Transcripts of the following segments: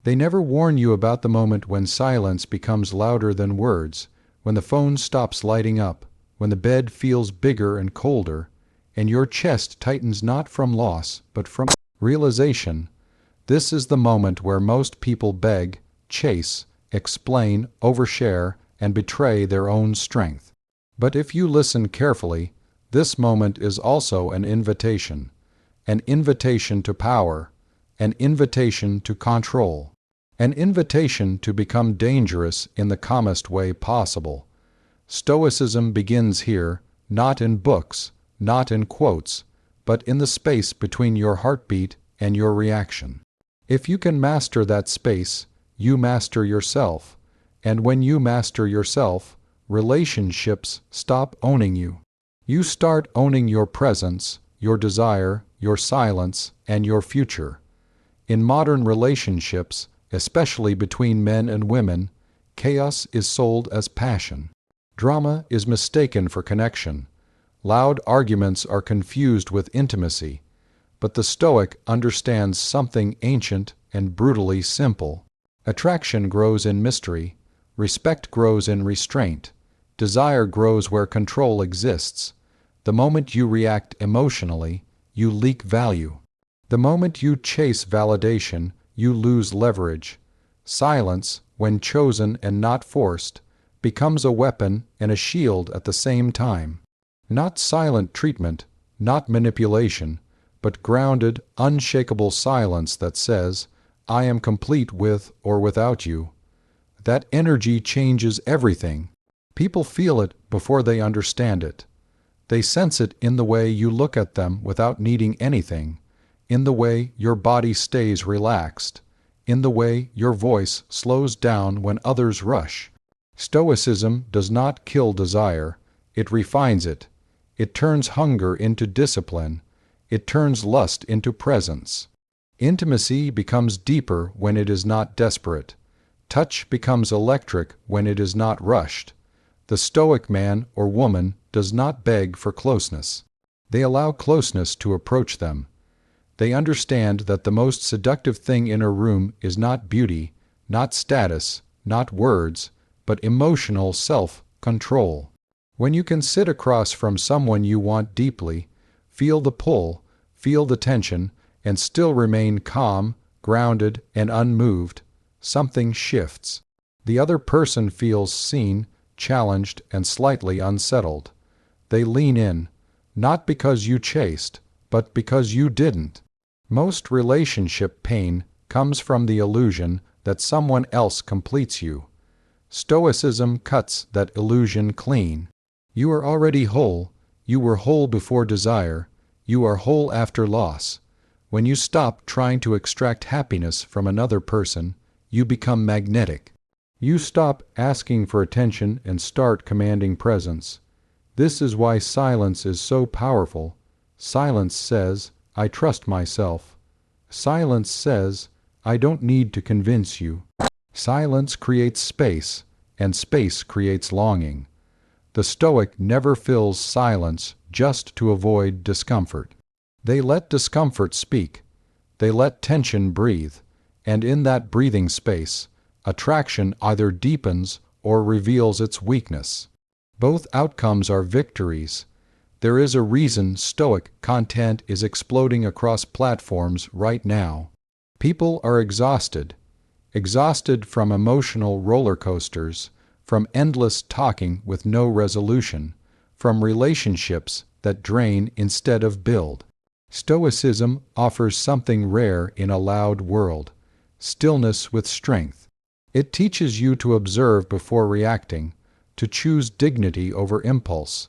They never warn you about the moment when silence becomes louder than words, when the phone stops lighting up, when the bed feels bigger and colder, and your chest tightens not from loss, but from realization. This is the moment where most people beg, chase, explain, overshare, and betray their own strength. But if you listen carefully, this moment is also an invitation to power, an invitation to control, an invitation to become dangerous in the calmest way possible. Stoicism begins here, not in books, not in quotes, but in the space between your heartbeat and your reaction. If you can master that space, you master yourself, and when you master yourself, relationships stop owning you. You start owning your presence, your desire, your silence, and your future. In modern relationships, especially between men and women, chaos is sold as passion. Drama is mistaken for connection. Loud arguments are confused with intimacy. But the Stoic understands something ancient and brutally simple. Attraction grows in mystery. Respect grows in restraint. Desire grows where control exists. The moment you react emotionally, you leak value. The moment you chase validation, you lose leverage. Silence, when chosen and not forced, becomes a weapon and a shield at the same time. Not silent treatment, not manipulation, but grounded, unshakable silence that says, I am complete with or without you. That energy changes everything. People feel it before they understand it. They sense it in the way you look at them without needing anything, in the way your body stays relaxed, in the way your voice slows down when others rush. Stoicism does not kill desire, it refines it. It turns hunger into discipline. It turns lust into presence. Intimacy becomes deeper when it is not desperate. Touch becomes electric when it is not rushed. The Stoic man or woman does not beg for closeness. They allow closeness to approach them. They understand that the most seductive thing in a room is not beauty, not status, not words, but emotional self-control. When you can sit across from someone you want deeply, feel the pull, feel the tension, and still remain calm, grounded, and unmoved, something shifts. The other person feels seen, challenged, and slightly unsettled. They lean in, not because you chased, but because you didn't. Most relationship pain comes from the illusion that someone else completes you. Stoicism cuts that illusion clean. You are already whole. You were whole before desire. You are whole after loss. When you stop trying to extract happiness from another person, you become magnetic. You stop asking for attention and start commanding presence. This is why silence is so powerful. Silence says, I trust myself. Silence says, I don't need to convince you. Silence creates space, and space creates longing. The Stoic never fills silence just to avoid discomfort. They let discomfort speak. They let tension breathe, and in that breathing space, attraction either deepens or reveals its weakness. Both outcomes are victories. There is a reason Stoic content is exploding across platforms right now. People are exhausted from emotional roller coasters, from endless talking with no resolution, from relationships that drain instead of build. Stoicism offers something rare in a loud world: stillness with strength. It teaches you to observe before reacting, to choose dignity over impulse,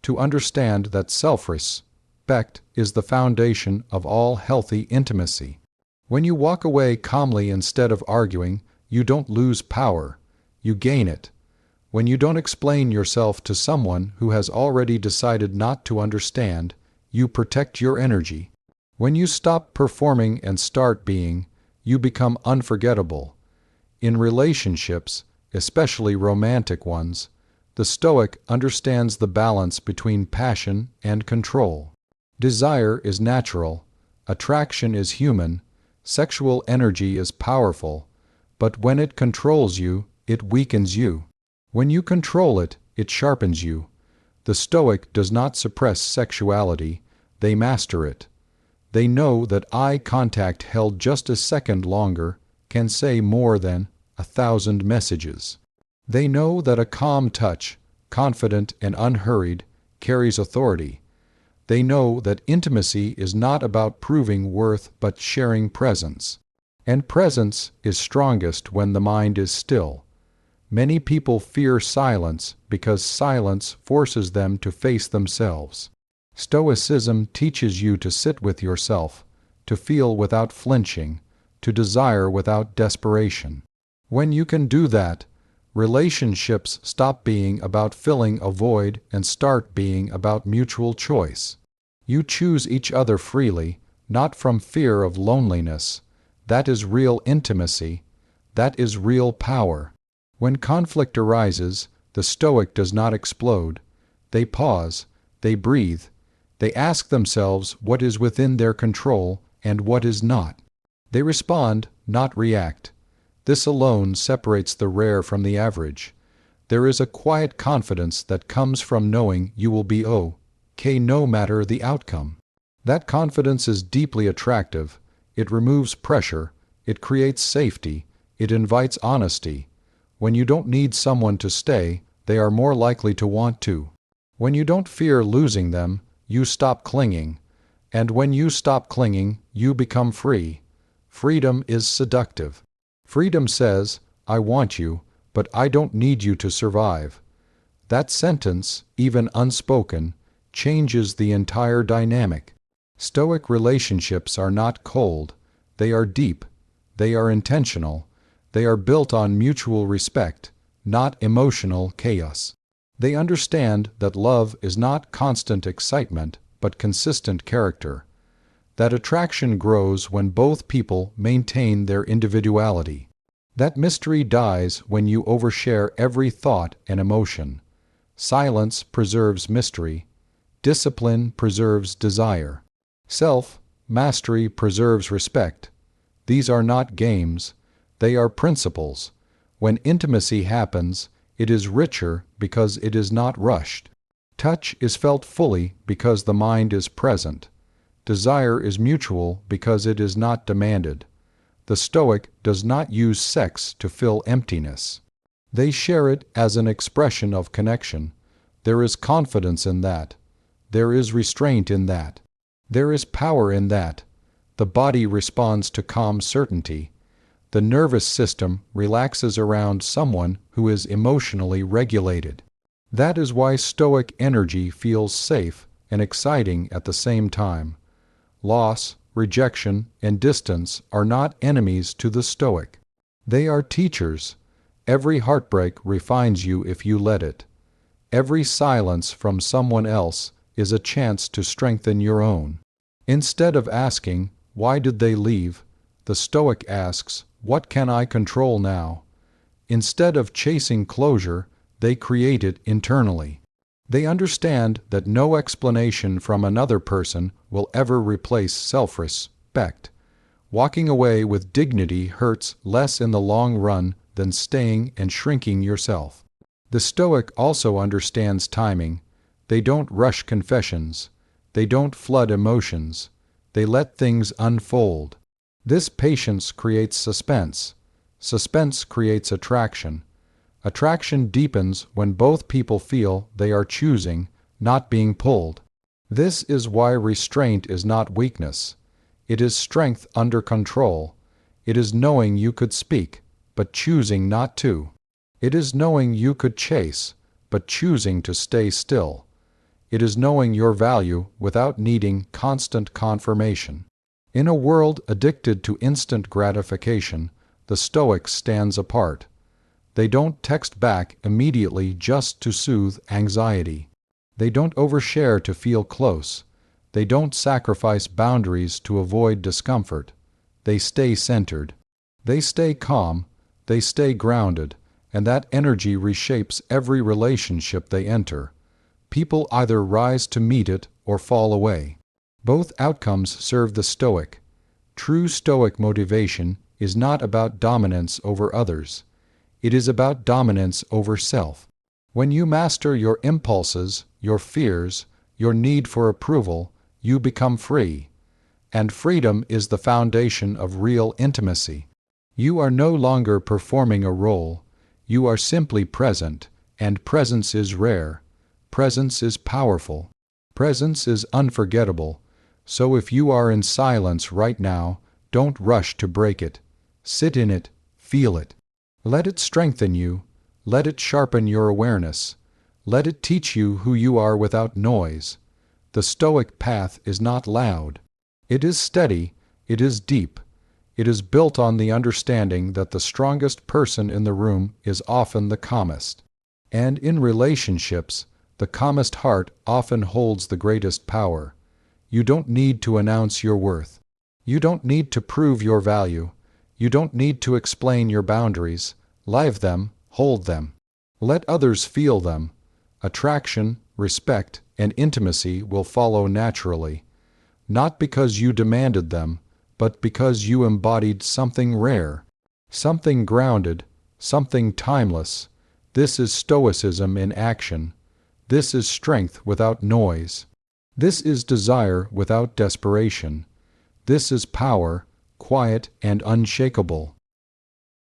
to understand that self-respect is the foundation of all healthy intimacy. When you walk away calmly instead of arguing, you don't lose power, you gain it. When you don't explain yourself to someone who has already decided not to understand, you protect your energy. When you stop performing and start being, you become unforgettable. In relationships, especially romantic ones, the Stoic understands the balance between passion and control. Desire is natural, attraction is human, sexual energy is powerful, But when it controls you, it weakens you. When you control it, it sharpens you. The Stoic does not suppress sexuality, they master it. They know that eye contact held just a second longer can say more than 1,000 messages. They know that a calm touch, confident and unhurried, carries authority. They know that intimacy is not about proving worth but sharing presence. And presence is strongest when the mind is still. Many people fear silence because silence forces them to face themselves. Stoicism teaches you to sit with yourself, to feel without flinching, to desire without desperation. When you can do that, relationships stop being about filling a void and start being about mutual choice. You choose each other freely, not from fear of loneliness. That is real intimacy. That is real power. When conflict arises, the Stoic does not explode. They pause, they breathe, they ask themselves what is within their control and what is not. They respond, not react. This alone separates the rare from the average. There is a quiet confidence that comes from knowing you will be okay no matter the outcome. That confidence is deeply attractive. It removes pressure, it creates safety, it invites honesty. When you don't need someone to stay, they are more likely to want to. When you don't fear losing them, you stop clinging. And when you stop clinging, you become free. Freedom is seductive. Freedom says, I want you, but I don't need you to survive. That sentence, even unspoken, changes the entire dynamic. Stoic relationships are not cold. They are deep. They are intentional. They are built on mutual respect, not emotional chaos. They understand that love is not constant excitement, but consistent character. That attraction grows when both people maintain their individuality. That mystery dies when you overshare every thought and emotion. Silence preserves mystery. Discipline preserves desire. Self-mastery preserves respect. These are not games. They are principles. When intimacy happens, it is richer because it is not rushed. Touch is felt fully because the mind is present. Desire is mutual because it is not demanded. The Stoic does not use sex to fill emptiness. They share it as an expression of connection. There is confidence in that. There is restraint in that. There is power in that. The body responds to calm certainty. The nervous system relaxes around someone who is emotionally regulated. That is why Stoic energy feels safe and exciting at the same time. Loss, rejection, and distance are not enemies to the Stoic. They are teachers. Every heartbreak refines you if you let it. Every silence from someone else is a chance to strengthen your own. Instead of asking, why did they leave? The Stoic asks, what can I control now? Instead of chasing closure, they create it internally. They understand that no explanation from another person will ever replace self-respect. Walking away with dignity hurts less in the long run than staying and shrinking yourself. The Stoic also understands timing. They don't rush confessions. They don't flood emotions. They let things unfold. This patience creates suspense. Suspense creates attraction. Attraction deepens when both people feel they are choosing, not being pulled. This is why restraint is not weakness. It is strength under control. It is knowing you could speak, but choosing not to. It is knowing you could chase, but choosing to stay still. It is knowing your value without needing constant confirmation. In a world addicted to instant gratification, the Stoic stands apart. They don't text back immediately just to soothe anxiety. They don't overshare to feel close. They don't sacrifice boundaries to avoid discomfort. They stay centered. They stay calm. They stay grounded. And that energy reshapes every relationship they enter. People either rise to meet it or fall away. Both outcomes serve the Stoic. True Stoic motivation is not about dominance over others. It is about dominance over self. When you master your impulses, your fears, your need for approval, you become free. And freedom is the foundation of real intimacy. You are no longer performing a role. You are simply present, and presence is rare. Presence is powerful. Presence is unforgettable. So if you are in silence right now, don't rush to break it. Sit in it, feel it. Let it strengthen you. Let it sharpen your awareness. Let it teach you who you are without noise. The Stoic path is not loud. It is steady. It is deep. It is built on the understanding that the strongest person in the room is often the calmest. And in relationships, the calmest heart often holds the greatest power. You don't need to announce your worth. You don't need to prove your value. You don't need to explain your boundaries. Live them, hold them. Let others feel them. Attraction, respect, and intimacy will follow naturally, not because you demanded them, but because you embodied something rare, something grounded, something timeless. This is Stoicism in action. This is strength without noise. This is desire without desperation. This is power, quiet and unshakable.